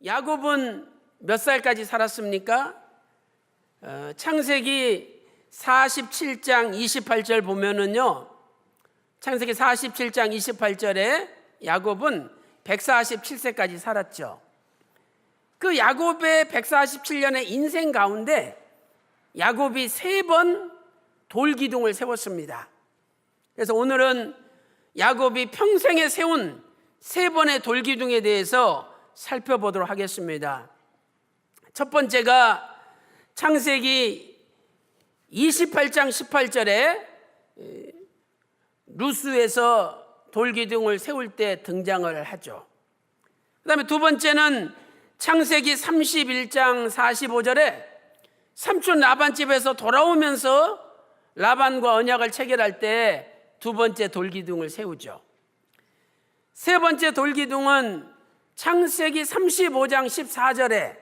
야곱은 몇 살까지 살았습니까? 창세기 47장 28절 보면은요, 창세기 47장 28절에 야곱은 147세까지 살았죠. 그 야곱의 147년의 인생 가운데 야곱이 3번 돌기둥을 세웠습니다. 그래서 오늘은 야곱이 평생에 세운 3번의 돌기둥에 대해서 살펴보도록 하겠습니다. 첫 번째가 창세기 28장 18절에 루스에서 돌기둥을 세울 때 등장을 하죠. 그 다음에 두 번째는 창세기 31장 45절에 삼촌 라반 집에서 돌아오면서 라반과 언약을 체결할 때 두 번째 돌기둥을 세우죠. 세 번째 돌기둥은 창세기 35장 14절에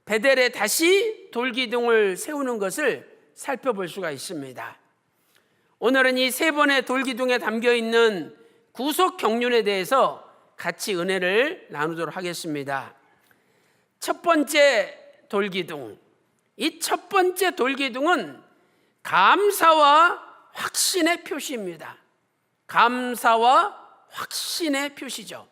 베델에 다시 돌기둥을 세우는 것을 살펴볼 수가 있습니다. 오늘은 이 3번의 돌기둥에 담겨있는 구속 경륜에 대해서 같이 은혜를 나누도록 하겠습니다. 첫 번째 돌기둥, 이 첫 번째 돌기둥은 감사와 확신의 표시입니다. 감사와 확신의 표시죠.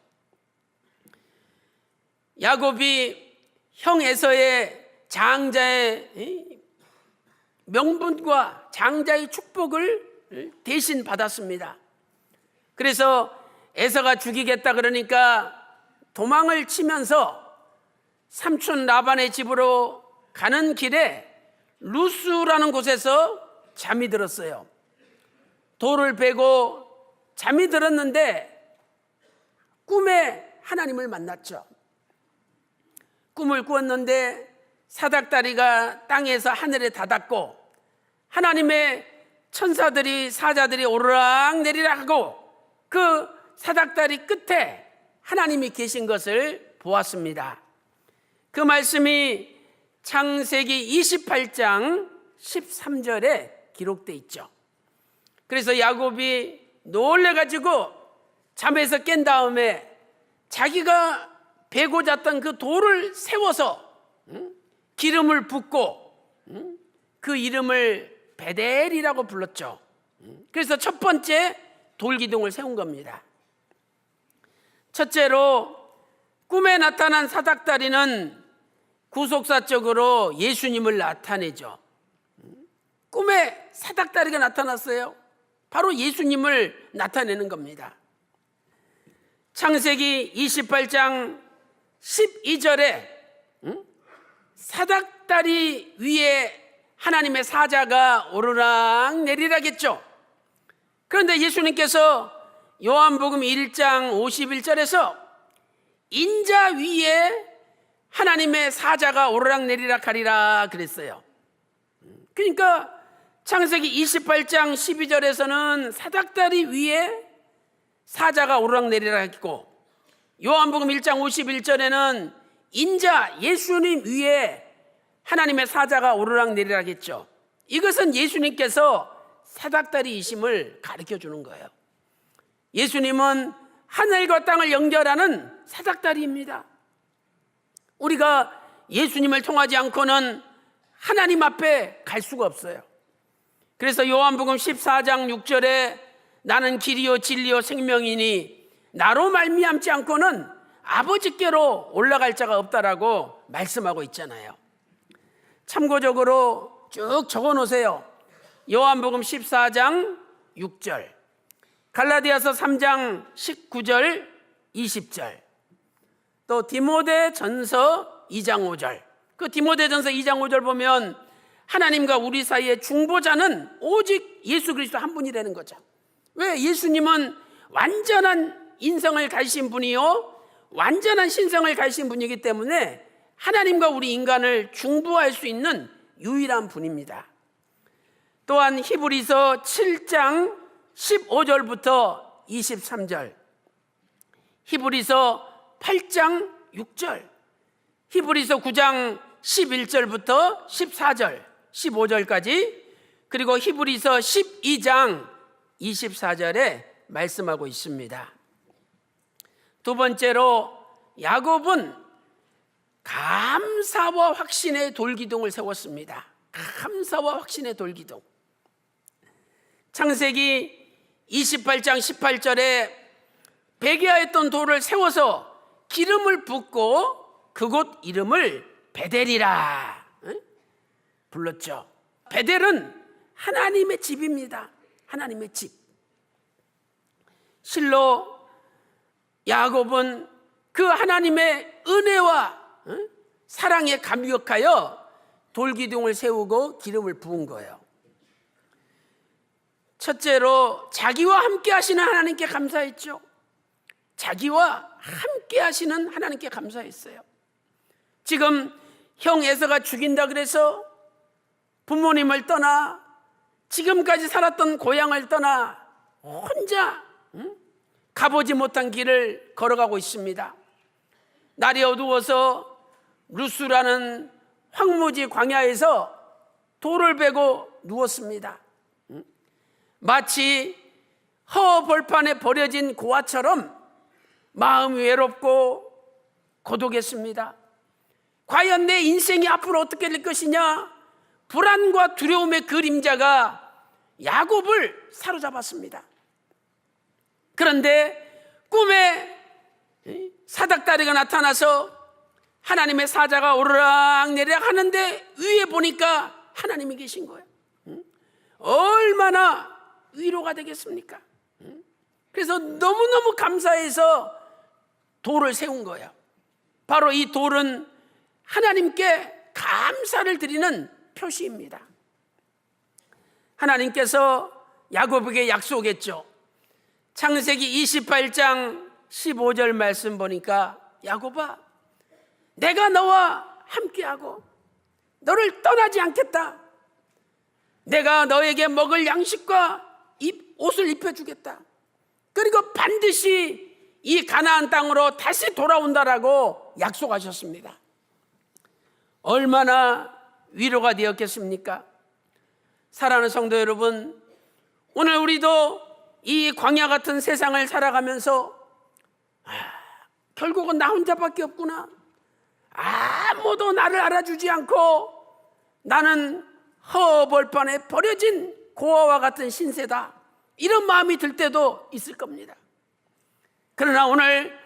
야곱이 형 에서의 장자의 명분과 장자의 축복을 대신 받았습니다. 그래서 에서가 죽이겠다 그러니까 도망을 치면서 삼촌 라반의 집으로 가는 길에 루스라는 곳에서 잠이 들었어요. 돌을 베고 잠이 들었는데 꿈에 하나님을 만났죠. 꿈을 꾸었는데 사닥다리가 땅에서 하늘에 닿았고 하나님의 천사들이 사자들이 오르락 내리락 하고 그 사닥다리 끝에 하나님이 계신 것을 보았습니다. 그 말씀이 창세기 28장 13절에 기록되어 있죠. 그래서 야곱이 놀래가지고 잠에서 깬 다음에 자기가 베고 잤던 그 돌을 세워서 기름을 붓고 그 이름을 베델이라고 불렀죠. 그래서 첫 번째 돌기둥을 세운 겁니다. 첫째로 꿈에 나타난 사닥다리는 구속사적으로 예수님을 나타내죠. 꿈에 사닥다리가 나타났어요. 바로 예수님을 나타내는 겁니다. 창세기 28장 12절에 사닥다리 위에 하나님의 사자가 오르락 내리락 했죠. 그런데 예수님께서 요한복음 1장 51절에서 인자 위에 하나님의 사자가 오르락 내리락 하리라 그랬어요. 그러니까 창세기 28장 12절에서는 사닥다리 위에 사자가 오르락 내리락 했고 요한복음 1장 51절에는 인자 예수님 위에 하나님의 사자가 오르락 내리락 했죠. 이것은 예수님께서 사닥다리이심을 가르쳐 주는 거예요. 예수님은 하늘과 땅을 연결하는 사닥다리입니다. 우리가 예수님을 통하지 않고는 하나님 앞에 갈 수가 없어요. 그래서 요한복음 14장 6절에 나는 길이요 진리요 생명이니 나로 말미암지 않고는 아버지께로 올라갈 자가 없다라고 말씀하고 있잖아요. 참고적으로 쭉 적어 놓으세요. 요한복음 14장 6절, 갈라디아서 3장 19절 20절, 또 디모데전서 2장 5절. 그 디모데전서 2장 5절 보면 하나님과 우리 사이의 중보자는 오직 예수 그리스도 한 분이라는 거죠. 왜? 예수님은 완전한 인성을 가지신 분이요 완전한 신성을 가지신 분이기 때문에 하나님과 우리 인간을 중보할 수 있는 유일한 분입니다. 또한 히브리서 7장 15절부터 23절, 히브리서 8장 6절, 히브리서 9장 11절부터 14절, 15절까지, 그리고 히브리서 12장 24절에 말씀하고 있습니다. 두 번째로 야곱은 감사와 확신의 돌기둥을 세웠습니다. 감사와 확신의 돌기둥. 창세기 28장 18절에 베개하였던 돌을 세워서 기름을 붓고 그곳 이름을 베델이라 불렀죠. 베델은 하나님의 집입니다. 하나님의 집. 실로 야곱은 그 하나님의 은혜와 사랑에 감격하여 돌기둥을 세우고 기름을 부은 거예요. 첫째로 자기와 함께 하시는 하나님께 감사했죠. 자기와 함께 하시는 하나님께 감사했어요. 지금 형 에서가 죽인다 그래서 부모님을 떠나 지금까지 살았던 고향을 떠나 혼자 가보지 못한 길을 걸어가고 있습니다. 날이 어두워서 루스라는 황무지 광야에서 돌을 베고 누웠습니다. 마치 허벌판에 버려진 고아처럼 마음이 외롭고 고독했습니다. 과연 내 인생이 앞으로 어떻게 될 것이냐? 불안과 두려움의 그림자가 야곱을 사로잡았습니다. 그런데 꿈에 사닥다리가 나타나서 하나님의 사자가 오르락내리락 하는데 위에 보니까 하나님이 계신 거예요. 얼마나 위로가 되겠습니까? 그래서 너무너무 감사해서 돌을 세운 거예요. 바로 이 돌은 하나님께 감사를 드리는 표시입니다. 하나님께서 야곱에게 약속했죠. 창세기 28장 15절 말씀 보니까 야곱아, 내가 너와 함께하고 너를 떠나지 않겠다. 내가 너에게 먹을 양식과 옷을 입혀주겠다. 그리고 반드시 이 가나안 땅으로 다시 돌아온다라고 약속하셨습니다. 얼마나 위로가 되었겠습니까? 사랑하는 성도 여러분, 오늘 우리도 이 광야 같은 세상을 살아가면서 결국은 나 혼자밖에 없구나. 아무도 나를 알아주지 않고 나는 허벌판에 버려진 고아와 같은 신세다. 이런 마음이 들 때도 있을 겁니다. 그러나 오늘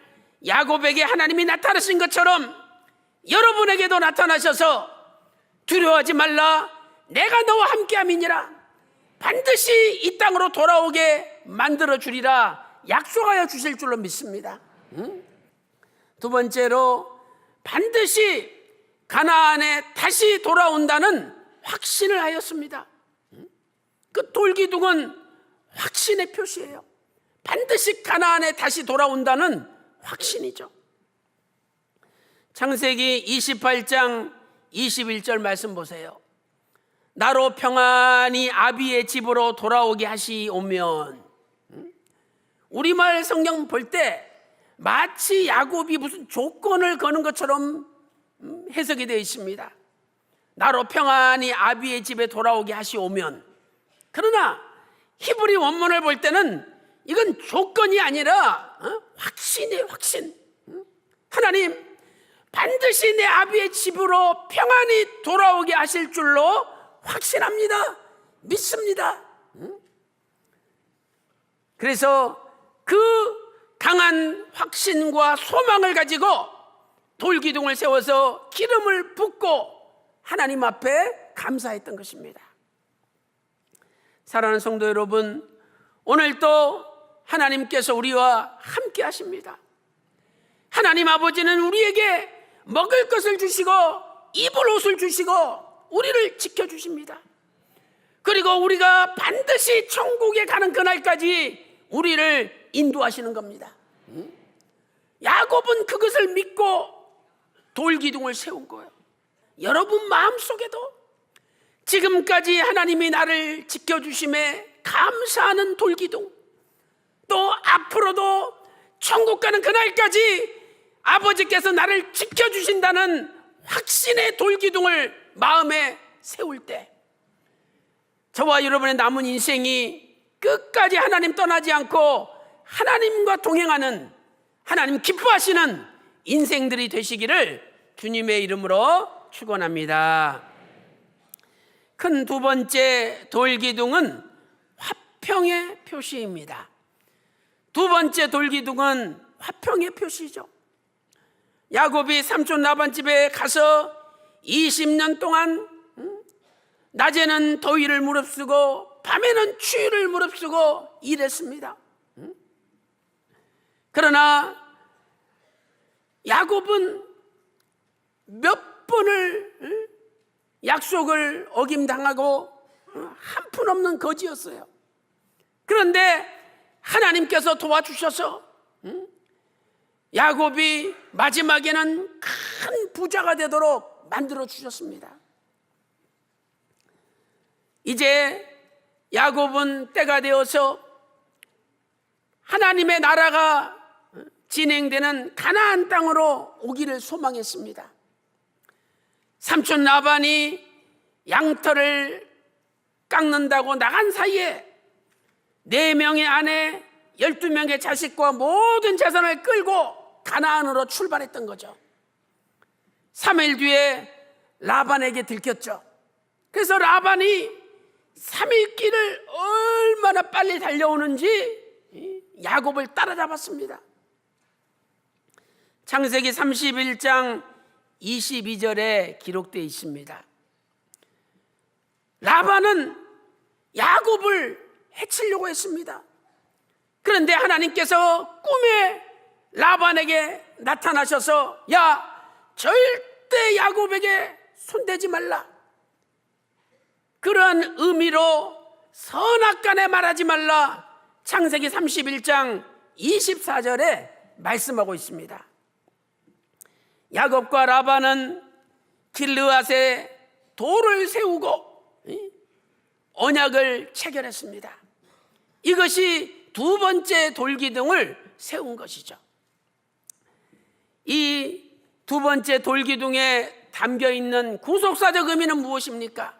야곱에게 하나님이 나타나신 것처럼 여러분에게도 나타나셔서 두려워하지 말라. 내가 너와 함께함이니라. 반드시 이 땅으로 돌아오게 만들어 주리라 약속하여 주실 줄로 믿습니다. 두 번째로 반드시 가나안에 다시 돌아온다는 확신을 하였습니다. 그 돌기둥은 확신의 표시예요. 반드시 가나안에 다시 돌아온다는 확신이죠. 창세기 28장 21절 말씀 보세요. 나로 평안히 아비의 집으로 돌아오게 하시오면, 우리말 성경 볼 때 마치 야곱이 무슨 조건을 거는 것처럼 해석이 되어 있습니다. 나로 평안히 아비의 집에 돌아오게 하시오면. 그러나 히브리 원문을 볼 때는 이건 조건이 아니라 확신이에요. 확신. 하나님 반드시 내 아비의 집으로 평안히 돌아오게 하실 줄로 확신합니다. 믿습니다. 그래서 그 강한 확신과 소망을 가지고 돌기둥을 세워서 기름을 붓고 하나님 앞에 감사했던 것입니다. 사랑하는 성도 여러분, 오늘도 하나님께서 우리와 함께 하십니다. 하나님 아버지는 우리에게 먹을 것을 주시고 입을 옷을 주시고 우리를 지켜주십니다. 그리고 우리가 반드시 천국에 가는 그날까지 우리를 인도하시는 겁니다. 야곱은 그것을 믿고 돌기둥을 세운 거예요. 여러분 마음속에도 지금까지 하나님이 나를 지켜주심에 감사하는 돌기둥, 또 앞으로도 천국 가는 그날까지 아버지께서 나를 지켜주신다는 확신의 돌기둥을 마음에 세울 때, 저와 여러분의 남은 인생이 끝까지 하나님 떠나지 않고 하나님과 동행하는, 하나님 기뻐하시는 인생들이 되시기를 주님의 이름으로 축원합니다. 큰 두 번째 돌기둥은 화평의 표시입니다. 두 번째 돌기둥은 화평의 표시죠. 야곱이 삼촌 라반 집에 가서 20년 동안 낮에는 더위를 무릅쓰고 밤에는 추위를 무릅쓰고 일했습니다. 그러나 야곱은 몇 번을 약속을 어김당하고 한푼없는 거지였어요. 그런데 하나님께서 도와주셔서 야곱이 마지막에는 큰 부자가 되도록 만들어 주셨습니다. 이제 야곱은 때가 되어서 하나님의 나라가 진행되는 가나안 땅으로 오기를 소망했습니다. 삼촌 라반이 양털을 깎는다고 나간 사이에 4명의 아내 12명의 자식과 모든 재산을 끌고 가나안으로 출발했던 거죠. 3일 뒤에 라반에게 들켰죠. 그래서 라반이 3일 길을 얼마나 빨리 달려오는지 야곱을 따라잡았습니다. 창세기 31장 22절에 기록되어 있습니다. 라반은 야곱을 해치려고 했습니다. 그런데 하나님께서 꿈에 라반에게 나타나셔서 야, 절대 야곱에게 손대지 말라, 그러한 의미로 선악간에 말하지 말라, 창세기 31장 24절에 말씀하고 있습니다. 야곱과 라반은 길르앗에 돌을 세우고 언약을 체결했습니다. 이것이 두 번째 돌기둥을 세운 것이죠. 이 두 번째 돌기둥에 담겨있는 구속사적 의미는 무엇입니까?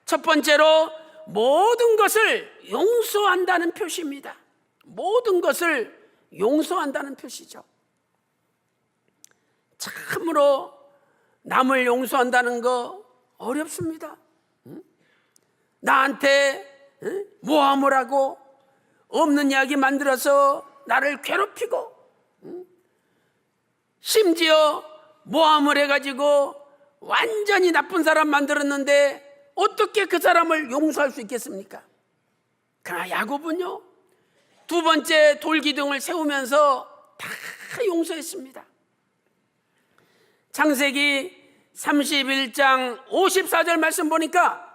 첫 번째로 모든 것을 용서한다는 표시입니다. 모든 것을 용서한다는 표시죠. 참으로 남을 용서한다는 거 어렵습니다. 나한테 모함을 하고 없는 이야기 만들어서 나를 괴롭히고 심지어 모함을 해가지고 완전히 나쁜 사람 만들었는데 어떻게 그 사람을 용서할 수 있겠습니까? 그러나 야곱은요, 두 번째 돌기둥을 세우면서 다 용서했습니다. 창세기 31장 54절 말씀 보니까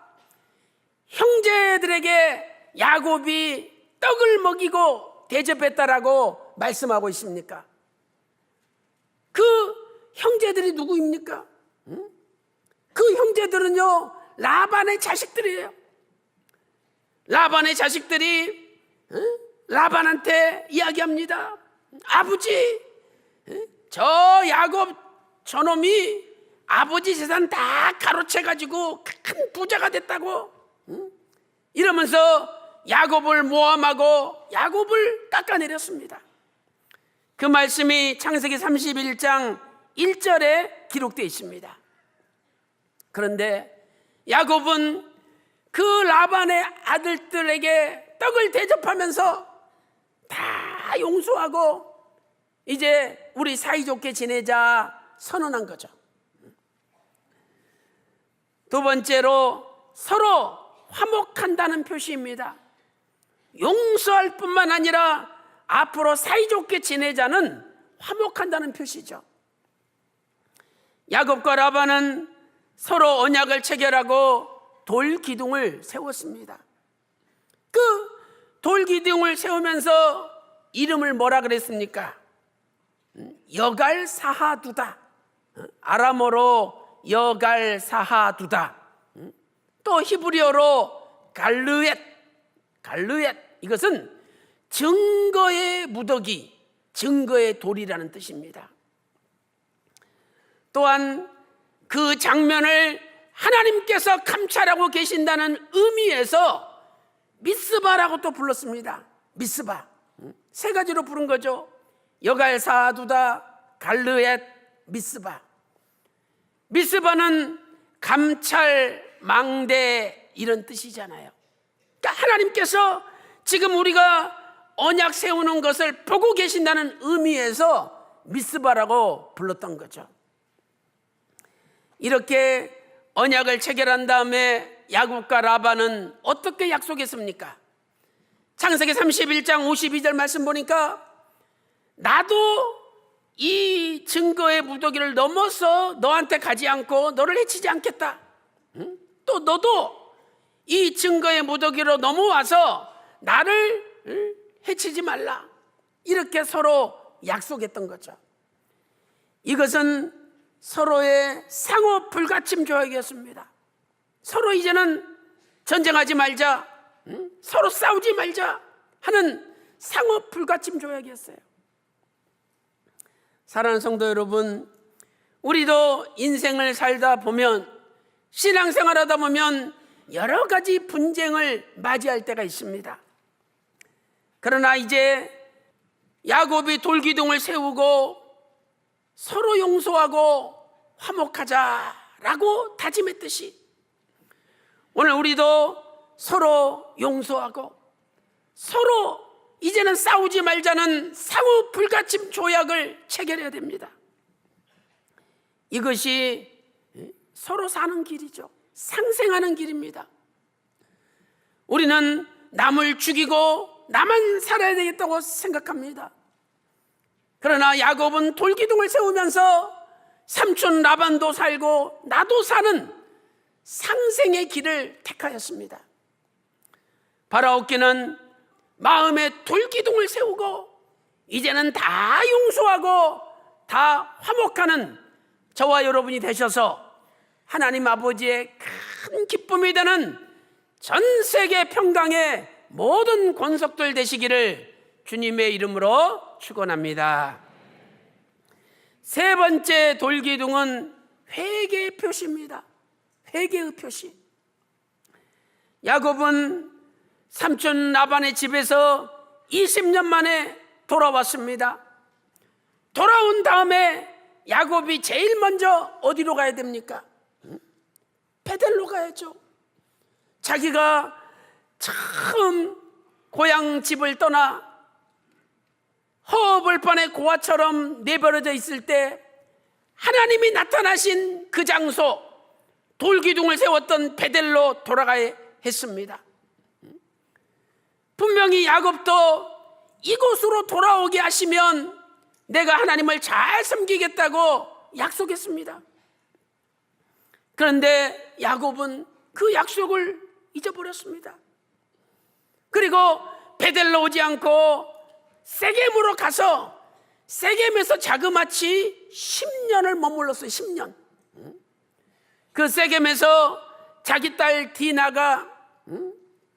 형제들에게 야곱이 떡을 먹이고 대접했다라고 말씀하고 있습니까? 그 형제들이 누구입니까? 그 형제들은요, 라반의 자식들이에요. 라반의 자식들이 라반한테 이야기합니다. 아버지, 저 야곱 저놈이 아버지 재산 다 가로채가지고 큰 부자가 됐다고, 이러면서 야곱을 모함하고 야곱을 깎아내렸습니다. 그 말씀이 창세기 31장 1절에 기록되어 있습니다. 그런데 야곱은 그 라반의 아들들에게 떡을 대접하면서 다 용서하고 이제 우리 사이좋게 지내자 선언한 거죠. 두 번째로 서로 화목한다는 표시입니다. 용서할 뿐만 아니라 앞으로 사이좋게 지내자는 화목한다는 표시죠. 야곱과 라반은 서로 언약을 체결하고 돌기둥을 세웠습니다. 그 돌기둥을 세우면서 이름을 뭐라 그랬습니까? 여갈사하두다. 아람어로 여갈사하두다. 또 히브리어로 갈르엣. 이것은 증거의 무더기, 증거의 돌이라는 뜻입니다. 또한 그 장면을 하나님께서 감찰하고 계신다는 의미에서 미스바라고 또 불렀습니다. 미스바. 세 가지로 부른 거죠. 여갈사두다, 갈르엣, 미스바. 미스바는 감찰, 망대 이런 뜻이잖아요. 그러니까 하나님께서 지금 우리가 언약 세우는 것을 보고 계신다는 의미에서 미스바라고 불렀던 거죠. 이렇게 언약을 체결한 다음에 야곱과 라반은 어떻게 약속했습니까? 창세기 31장 52절 말씀 보니까 나도 이 증거의 무더기를 넘어서 너한테 가지 않고 너를 해치지 않겠다. 또 너도 이 증거의 무더기로 넘어와서 나를 해치지 말라. 이렇게 서로 약속했던 거죠. 이것은 서로의 상호 불가침 조약이었습니다. 서로 이제는 전쟁하지 말자, 서로 싸우지 말자 하는 상호 불가침 조약이었어요. 사랑하는 성도 여러분, 우리도 인생을 살다 보면, 신앙생활하다 보면 여러 가지 분쟁을 맞이할 때가 있습니다. 그러나 이제 야곱이 돌기둥을 세우고 서로 용서하고 화목하자라고 다짐했듯이 오늘 우리도 서로 용서하고 서로 이제는 싸우지 말자는 상호 불가침 조약을 체결해야 됩니다. 이것이 서로 사는 길이죠. 상생하는 길입니다. 우리는 남을 죽이고 나만 살아야 되겠다고 생각합니다. 그러나 야곱은 돌기둥을 세우면서 삼촌 라반도 살고 나도 사는 상생의 길을 택하였습니다. 바라옵기는 마음에 돌기둥을 세우고 이제는 다 용서하고 다 화목하는 저와 여러분이 되셔서 하나님 아버지의 큰 기쁨이 되는 전 세계 평강의 모든 권속들 되시기를 주님의 이름으로 축원합니다. 세 번째 돌기둥은 회개의 표시입니다. 회개의 표시. 야곱은 삼촌 라반의 집에서 20년 만에 돌아왔습니다. 돌아온 다음에 야곱이 제일 먼저 어디로 가야 됩니까? 베델로 가야죠. 자기가 처음 고향 집을 떠나 허벌판의 고아처럼 내버려져 있을 때 하나님이 나타나신 그 장소, 돌기둥을 세웠던 베델로 돌아가야 했습니다. 분명히 야곱도 이곳으로 돌아오게 하시면 내가 하나님을 잘 섬기겠다고 약속했습니다. 그런데 야곱은 그 약속을 잊어버렸습니다. 그리고 베델로 오지 않고 세겜으로 가서 세겜에서 자그마치 10년을 머물렀어요. 10년. 그 세겜에서 자기 딸 디나가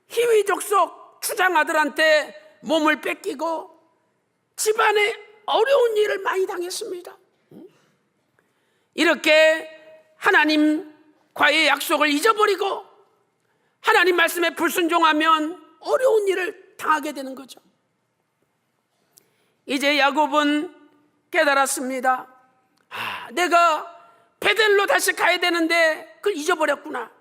희위족속 추장아들한테 몸을 뺏기고 집안에 어려운 일을 많이 당했습니다. 이렇게 하나님과의 약속을 잊어버리고 하나님 말씀에 불순종하면 어려운 일을 당하게 되는 거죠. 이제 야곱은 깨달았습니다. 내가 베델로 다시 가야 되는데 그걸 잊어버렸구나.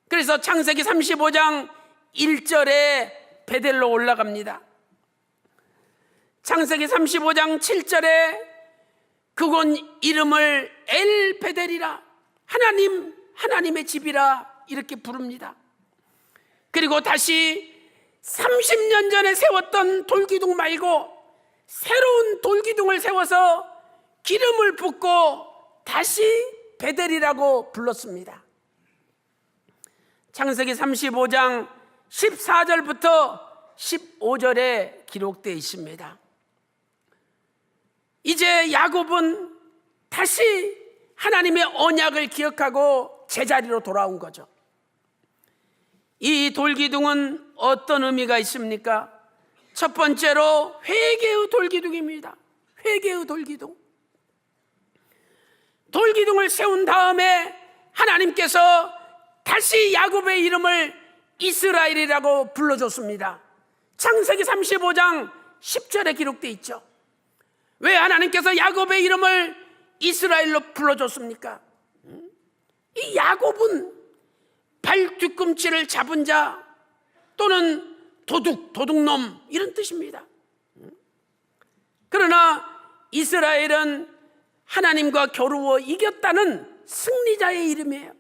그래서 창세기 35장 1절에 베델로 올라갑니다. 창세기 35장 7절에 그곳 이름을 엘 베델이라, 하나님의 집이라 이렇게 부릅니다. 그리고 다시 30년 전에 세웠던 돌기둥 말고 새로운 돌기둥을 세워서 기름을 붓고 다시 베델이라고 불렀습니다. 창세기 35장 14절부터 15절에 기록되어 있습니다. 이제 야곱은 다시 하나님의 언약을 기억하고 제자리로 돌아온 거죠. 이 돌기둥은 어떤 의미가 있습니까? 첫 번째로 회개의 돌기둥입니다. 회개의 돌기둥. 돌기둥을 세운 다음에 하나님께서 다시 야곱의 이름을 이스라엘이라고 불러줬습니다. 창세기 35장 10절에 기록되어 있죠. 왜 하나님께서 야곱의 이름을 이스라엘로 불러줬습니까? 이 야곱은 발 뒤꿈치를 잡은 자 또는 도둑놈 이런 뜻입니다. 그러나 이스라엘은 하나님과 겨루어 이겼다는 승리자의 이름이에요.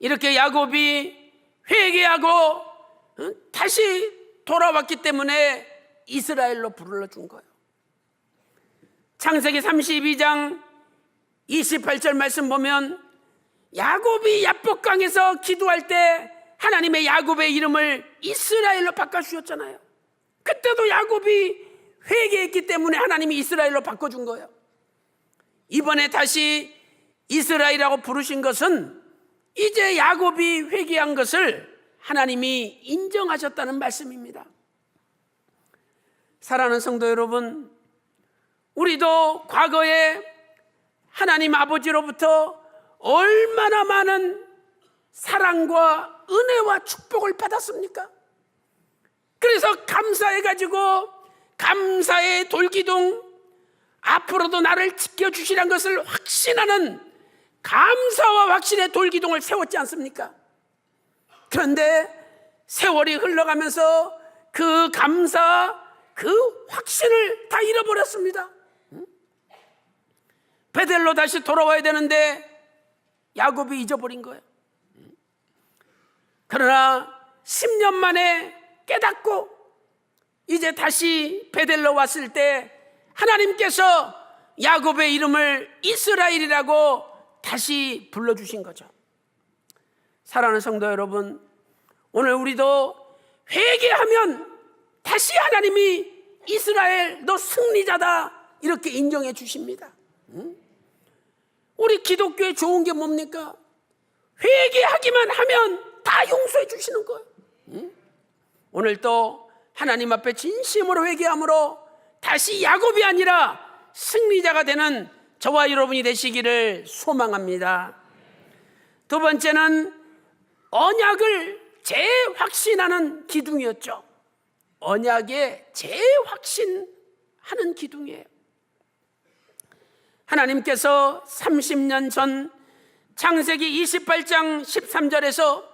이렇게 야곱이 회개하고 다시 돌아왔기 때문에 이스라엘로 불러준 거예요. 창세기 32장 28절 말씀 보면 야곱이 야복강에서 기도할 때 하나님의 야곱의 이름을 이스라엘로 바꿔주셨잖아요. 그때도 야곱이 회개했기 때문에 하나님이 이스라엘로 바꿔준 거예요. 이번에 다시 이스라엘이라고 부르신 것은 이제 야곱이 회개한 것을 하나님이 인정하셨다는 말씀입니다. 사랑하는 성도 여러분, 우리도 과거에 하나님 아버지로부터 얼마나 많은 사랑과 은혜와 축복을 받았습니까? 그래서 감사해가지고 감사의 돌기둥, 앞으로도 나를 지켜주시라는 것을 확신하는 감사와 확신의 돌기둥을 세웠지 않습니까? 그런데 세월이 흘러가면서 그 감사, 그 확신을 다 잃어버렸습니다. 베델로 다시 돌아와야 되는데 야곱이 잊어버린 거예요. 그러나 10년 만에 깨닫고 이제 다시 베델로 왔을 때 하나님께서 야곱의 이름을 이스라엘이라고 다시 불러주신 거죠. 사랑하는 성도 여러분, 오늘 우리도 회개하면 다시 하나님이 이스라엘 너 승리자다 이렇게 인정해 주십니다. 우리 기독교에 좋은 게 뭡니까? 회개하기만 하면 다 용서해 주시는 거예요. 오늘 또 하나님 앞에 진심으로 회개함으로 다시 야곱이 아니라 승리자가 되는 저와 여러분이 되시기를 소망합니다. 두 번째는 언약을 재확신하는 기둥이었죠. 언약에 재확신하는 기둥이에요. 하나님께서 30년 전 창세기 28장 13절에서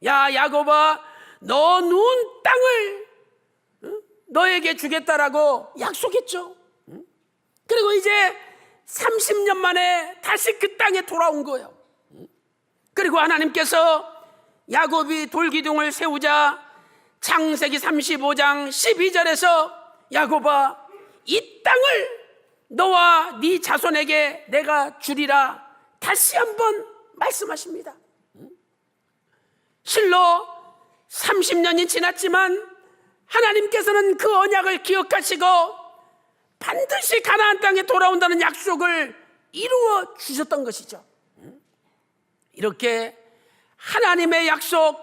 야 야곱아 너 누운 땅을 너에게 주겠다라고 약속했죠. 그리고 이제 30년 만에 다시 그 땅에 돌아온 거예요. 그리고 하나님께서 야곱이 돌기둥을 세우자 창세기 35장 12절에서 야곱아 이 땅을 너와 네 자손에게 내가 주리라 다시 한번 말씀하십니다. 실로 30년이 지났지만 하나님께서는 그 언약을 기억하시고 반드시 가나안 땅에 돌아온다는 약속을 이루어 주셨던 것이죠. 이렇게 하나님의 약속,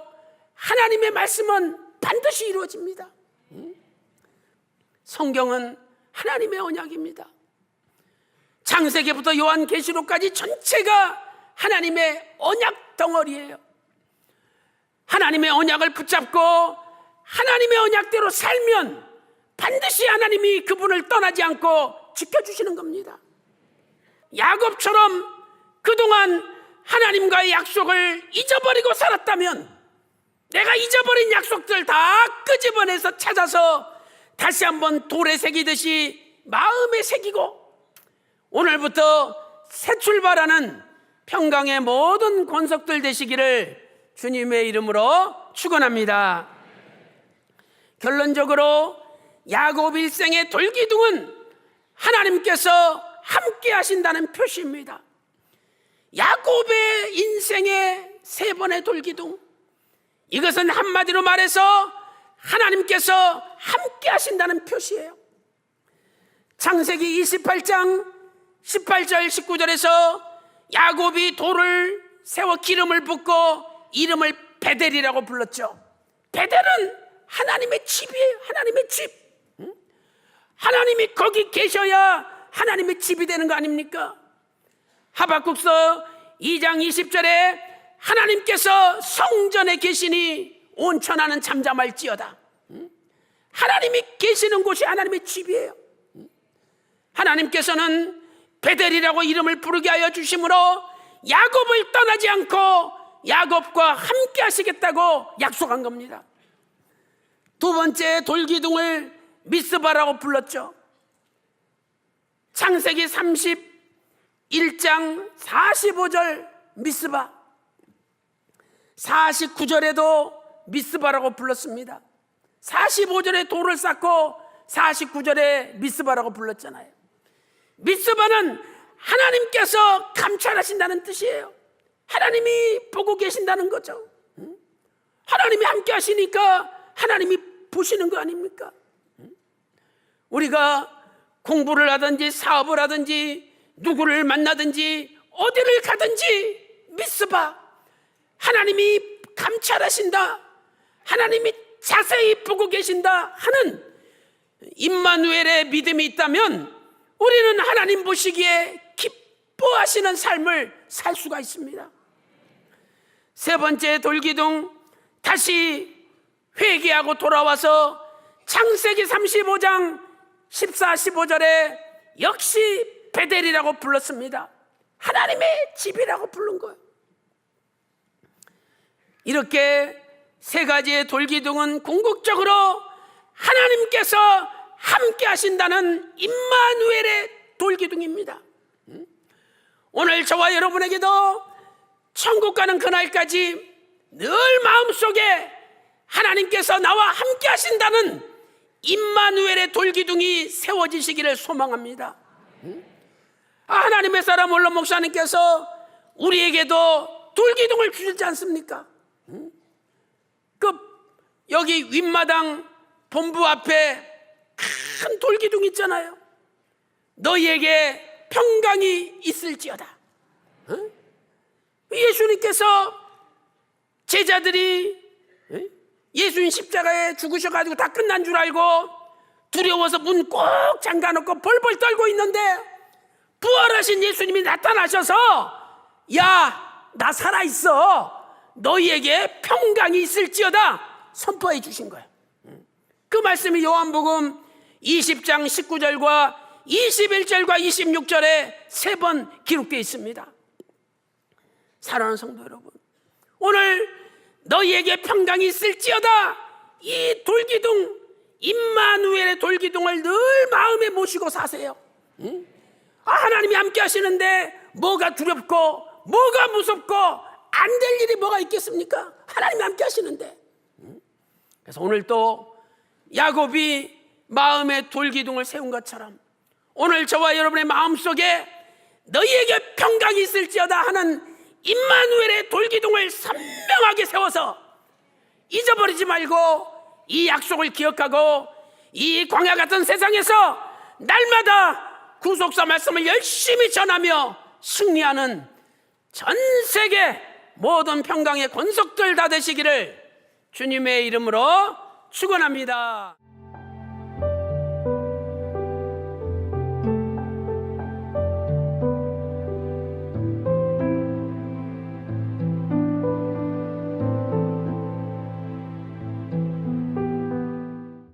하나님의 말씀은 반드시 이루어집니다. 성경은 하나님의 언약입니다. 창세기부터 요한계시록까지 전체가 하나님의 언약 덩어리예요. 하나님의 언약을 붙잡고 하나님의 언약대로 살면 반드시 하나님이 그분을 떠나지 않고 지켜주시는 겁니다. 야곱처럼 그동안 하나님과의 약속을 잊어버리고 살았다면 내가 잊어버린 약속들 다 끄집어내서 찾아서 다시 한번 돌에 새기듯이 마음에 새기고 오늘부터 새 출발하는 평강의 모든 권속들 되시기를 주님의 이름으로 축원합니다. 결론적으로 야곱 일생의 돌기둥은 하나님께서 함께 하신다는 표시입니다. 야곱의 인생의 세 번의 돌기둥, 이것은 한마디로 말해서 하나님께서 함께 하신다는 표시예요. 창세기 28장 18절 19절에서 야곱이 돌을 세워 기름을 붓고 이름을 베델이라고 불렀죠. 베델은 하나님의 집이에요. 하나님의 집. 하나님이 거기 계셔야 하나님의 집이 되는 거 아닙니까? 하박국서 2장 20절에 하나님께서 성전에 계시니 온 천하는 잠잠할지어다. 하나님이 계시는 곳이 하나님의 집이에요. 하나님께서는 베델이라고 이름을 부르게 하여 주심으로 야곱을 떠나지 않고 야곱과 함께 하시겠다고 약속한 겁니다. 두 번째 돌기둥을 미스바라고 불렀죠. 창세기 31장 45절 미스바, 49절에도 미스바라고 불렀습니다. 45절에 돌을 쌓고 49절에 미스바라고 불렀잖아요. 미스바는 하나님께서 감찰하신다는 뜻이에요. 하나님이 보고 계신다는 거죠. 하나님이 함께 하시니까 하나님이 보시는 거 아닙니까? 우리가 공부를 하든지 사업을 하든지 누구를 만나든지 어디를 가든지 미스바, 하나님이 감찰하신다, 하나님이 자세히 보고 계신다 하는 임마누엘의 믿음이 있다면 우리는 하나님 보시기에 기뻐하시는 삶을 살 수가 있습니다. 세 번째 돌기둥, 다시 회개하고 돌아와서 창세기 35장 14, 15절에 역시 베델이라고 불렀습니다. 하나님의 집이라고 부른 거예요. 이렇게 세 가지의 돌기둥은 궁극적으로 하나님께서 함께 하신다는 임마누엘의 돌기둥입니다. 오늘 저와 여러분에게도 천국 가는 그날까지 늘 마음속에 하나님께서 나와 함께 하신다는 임마누엘의 돌기둥이 세워지시기를 소망합니다. 하나님의 사람 원로 목사님께서 우리에게도 돌기둥을 주시지 않습니까? 여기 윗마당 본부 앞에 큰 돌기둥 있잖아요. 너희에게 평강이 있을지어다. 예수님께서 제자들이 예수님 십자가에 죽으셔가지고 다 끝난 줄 알고 두려워서 문 꼭 잠가놓고 벌벌 떨고 있는데 부활하신 예수님이 나타나셔서 야, 나 살아있어, 너희에게 평강이 있을지어다 선포해 주신 거예요. 그 말씀이 요한복음 20장 19절과 21절과 26절에 3번 기록되어 있습니다. 사랑하는 성도 여러분, 오늘 너희에게 평강이 있을지어다, 이 돌기둥 임마누엘의 돌기둥을 늘 마음에 모시고 사세요. 하나님이 함께 하시는데 뭐가 두렵고 뭐가 무섭고 안 될 일이 뭐가 있겠습니까? 하나님이 함께 하시는데. 그래서 오늘 또 야곱이 마음에 돌기둥을 세운 것처럼 오늘 저와 여러분의 마음속에 너희에게 평강이 있을지어다 하는 임마누엘의 돌기둥을 선명하게 세워서 잊어버리지 말고 이 약속을 기억하고 이 광야 같은 세상에서 날마다 구속사 말씀을 열심히 전하며 승리하는 전 세계 모든 평강의 권속들 다 되시기를 주님의 이름으로 축원합니다.